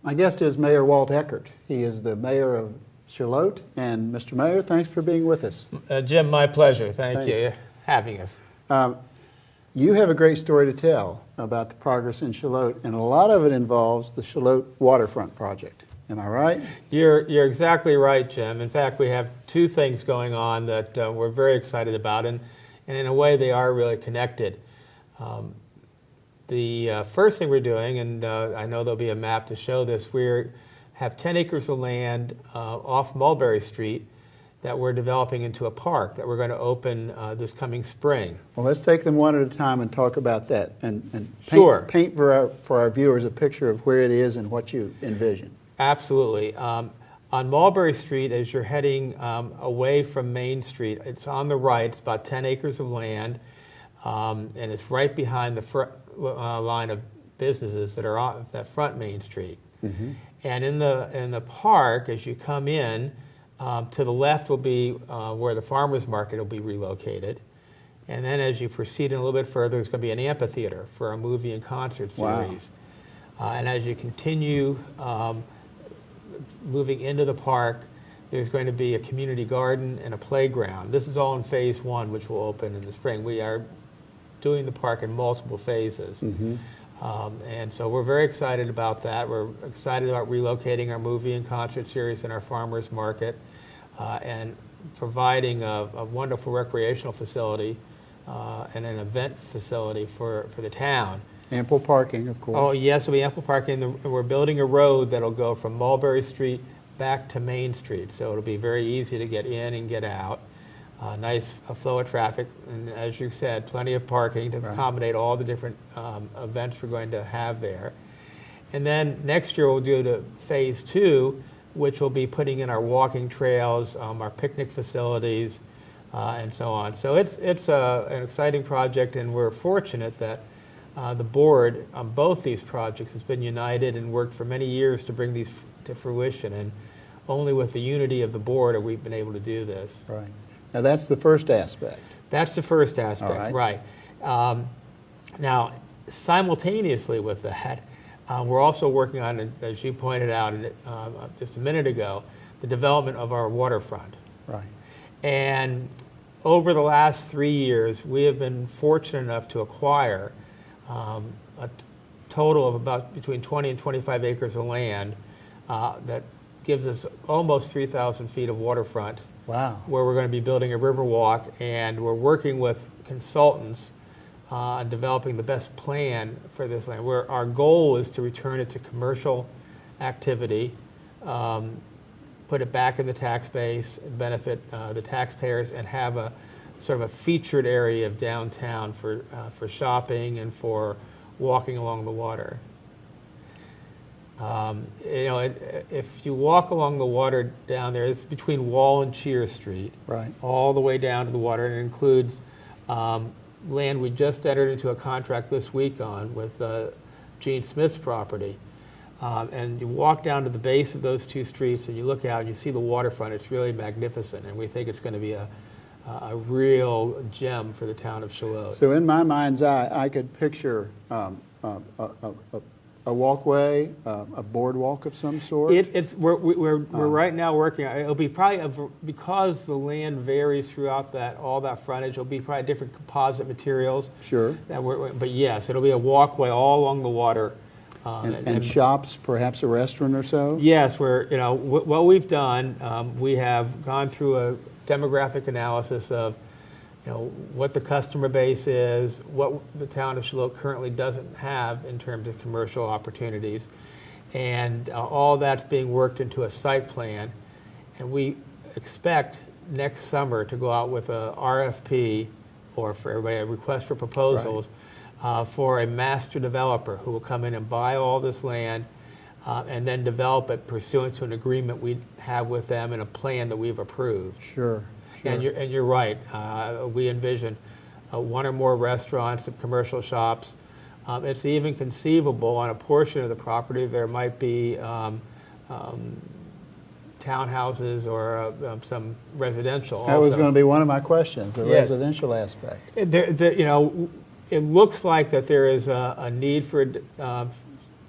My guest is Mayor Walt Eckert. He is the mayor of Shallotte. And Mr. Mayor, thanks for being with us. Jim, my pleasure. Thank you for having us. You have a great story to tell about the progress in Shallotte, and a lot of it involves the Shallotte Waterfront project. Am I right? You're exactly right, Jim. In fact, we have two things going on that we're very excited about, and in a way they are really connected. The first thing we're doing, and I know there'll be a map to show this, we have 10 acres of land off Mulberry Street that we're developing into a park that we're going to open this coming spring. Well, let's take them one at a time and talk about that, and paint for our viewers a picture of where it is and what you envision. Absolutely. On Mulberry Street, as you're heading away from Main Street, it's on the right. It's about 10 acres of land, and it's right behind the line of businesses that are on that front Main Street. Mm-hmm. And in the park, as you come in, to the left will be where the farmers market will be relocated. And then as you proceed in a little bit further, there's going to be an amphitheater for a movie and concert series. Wow. And as you continue moving into the park, there's going to be a community garden and a playground. This is all in phase one, which will open in the spring. We are doing the park in multiple phases. Mm-hmm. And so we're very excited about that. We're excited about relocating our movie and concert series in our farmers market and providing a wonderful recreational facility and an event facility for the town. Ample parking, of course. Oh, yes, there'll be ample parking. We're building a road that'll go from Mulberry Street back to Main Street, so it'll be very easy to get in and get out. Nice flow of traffic, and as you said, plenty of parking to accommodate all the different events we're going to have there. And then next year we'll do the phase two, which will be putting in our walking trails, our picnic facilities, and so on. So it's an exciting project, and we're fortunate that the board on both these projects has been united and worked for many years to bring these to fruition, and only with the unity of the board have we been able to do this. Right. Now that's the first aspect. That's the first aspect, right. Now, simultaneously with that, we're also working on, as you pointed out just a minute ago, the development of our waterfront. Right. And over the last 3 years, we have been fortunate enough to acquire a total of about between 20 and 25 acres of land that gives us almost 3,000 feet of waterfront. Wow. Where we're going to be building a river walk, and we're working with consultants on developing the best plan for this land. Where our goal is to return it to commercial activity, put it back in the tax base, benefit the taxpayers, and have a sort of a featured area of downtown for shopping and for walking along the water. If you walk along the water down there, it's between Wall and Cheer Street, right, all the way down to the water, and it includes land we just entered into a contract this week on with Gene Smith's property. And you walk down to the base of those two streets, and you look out and you see the waterfront. It's really magnificent, and we think it's going to be a real gem for the town of Shallotte. So in my mind's eye, I could picture a walkway, a boardwalk of some sort? We're right now working on it. It'll be probably, because the land varies throughout all that frontage, it'll be probably different composite materials. Sure. But yes, it'll be a walkway all along the water. And shops, perhaps a restaurant or so? Yes, what we've done, we have gone through a demographic analysis of what the customer base is, what the town of Shallotte currently doesn't have in terms of commercial opportunities, and all that's being worked into a site plan. And we expect next summer to go out with a RFP, or for everybody, a request for proposals, for a master developer who will come in and buy all this land and then develop it pursuant to an agreement we have with them and a plan that we've approved. Sure. And you're right. We envision one or more restaurants and commercial shops. It's even conceivable on a portion of the property there might be townhouses or some residential. That was going to be one of my questions, the residential aspect. It looks like that there is a need for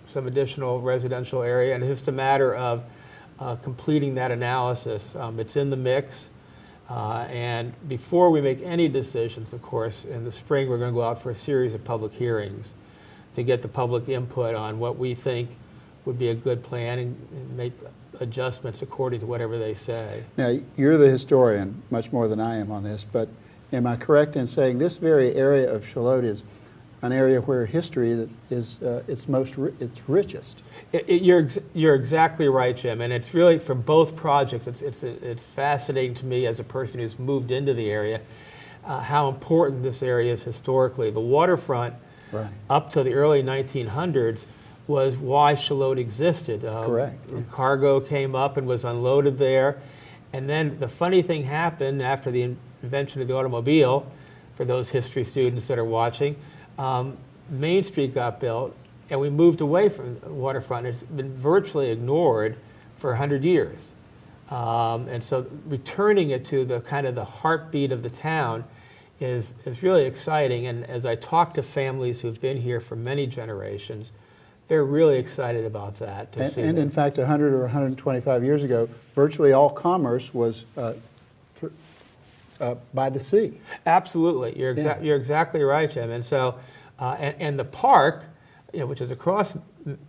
some additional residential area, and it's just a matter of completing that analysis. It's in the mix, and before we make any decisions, of course, in the spring we're going to go out for a series of public hearings to get the public input on what we think would be a good plan and make adjustments according to whatever they say. Now, you're the historian, much more than I am on this, but am I correct in saying this very area of Shallotte is an area where history is its richest? You're exactly right, Jim, and it's really for both projects. It's fascinating to me as a person who's moved into the area how important this area is historically. The waterfront, right, up to the early 1900s, was why Shallotte existed. Correct. Cargo came up and was unloaded there, and then the funny thing happened after the invention of the automobile. For those history students that are watching, Main Street got built, and we moved away from the waterfront. It's been virtually ignored for 100 years. And so returning it to the kind of the heartbeat of the town is really exciting. And as I talk to families who've been here for many generations, they're really excited about that. And in fact, 100 or 125 years ago, virtually all commerce was by the sea. Absolutely, you're exactly right, Jim. And so, and the park, which is across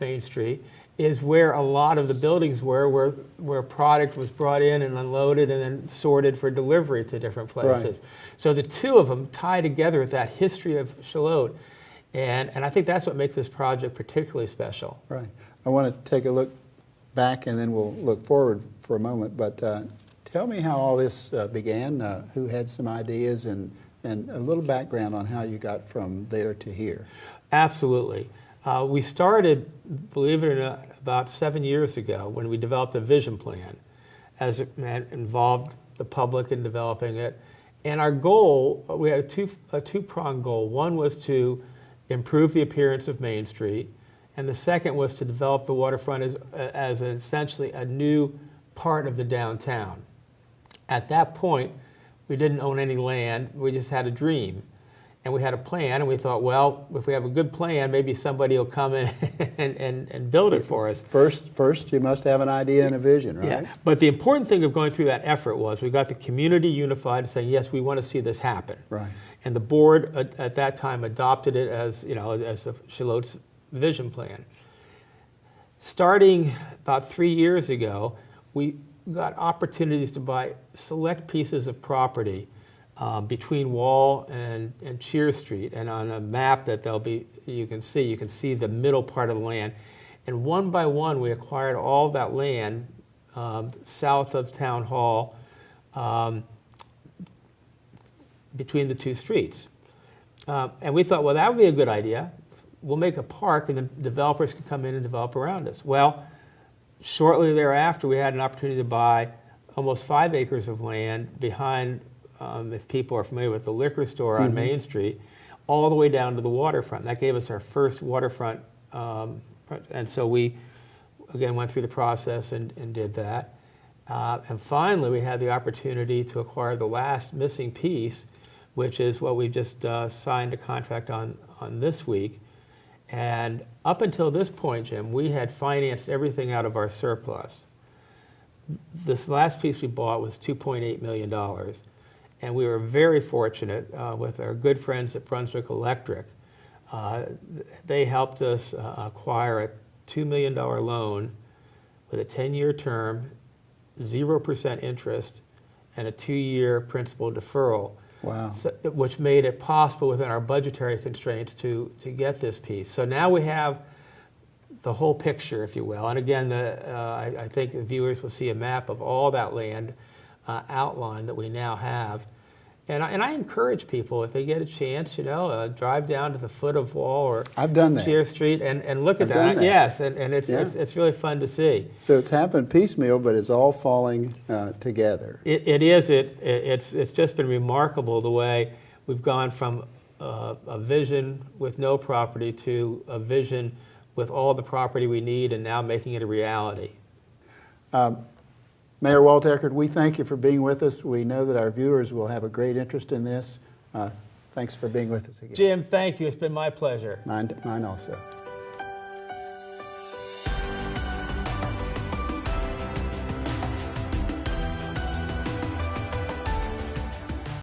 Main Street, is where a lot of the buildings were, where product was brought in and unloaded and then sorted for delivery to different places. Right. So the two of them tie together with that history of Shallotte, and I think that's what makes this project particularly special. Right. I want to take a look back and then we'll look forward for a moment, but tell me how all this began, who had some ideas, and a little background on how you got from there to here. Absolutely. We started, believe it or not, about 7 years ago when we developed a vision plan as it involved the public in developing it. And our goal, we had a two-pronged goal. One was to improve the appearance of Main Street, and the second was to develop the waterfront as essentially a new part of the downtown. At that point, we didn't own any land, we just had a dream. And we had a plan, and we thought, well, if we have a good plan, maybe somebody will come in and build it for us. First, you must have an idea and a vision, right? Yeah. But the important thing of going through that effort was we got the community unified, saying, yes, we want to see this happen. Right. And the board at that time adopted it as, as the Shalotte's vision plan. Starting about 3 years ago, we got opportunities to buy select pieces of property between Wall and Cheer Street, and on a map that you can see the middle part of the land. And one by one, we acquired all that land south of Town Hall between the two streets. And we thought, well, that would be a good idea. We'll make a park, and then developers can come in and develop around us. Well, shortly thereafter, we had an opportunity to buy almost 5 acres of land behind, if people are familiar with the liquor store on Main Street, all the way down to the waterfront. That gave us our first waterfront, and so we, again, went through the process and did that. And finally, we had the opportunity to acquire the last missing piece, which is what we just signed a contract on this week. And up until this point, Jim, we had financed everything out of our surplus. This last piece we bought was $2.8 million. And we were very fortunate with our good friends at Brunswick Electric. They helped us acquire a $2 million loan with a 10-year term, 0% interest, and a 2-year principal deferral. Wow. So, which made it possible within our budgetary constraints to get this piece. So now we have the whole picture, if you will. And again, I think the viewers will see a map of all that land outline that we now have. And I encourage people, if they get a chance, drive down to the foot of Wall or I've done that. Cheer Street and look at I've done that. Yes, and it's really fun to see. So it's happened piecemeal, but it's all falling together. It is. It's just been remarkable the way we've gone from a vision with no property to a vision with all the property we need, and now making it a reality. Mayor Walt Eckert, we thank you for being with us. We know that our viewers will have a great interest in this. Thanks for being with us again. Jim, thank you. It's been my pleasure. Mine also.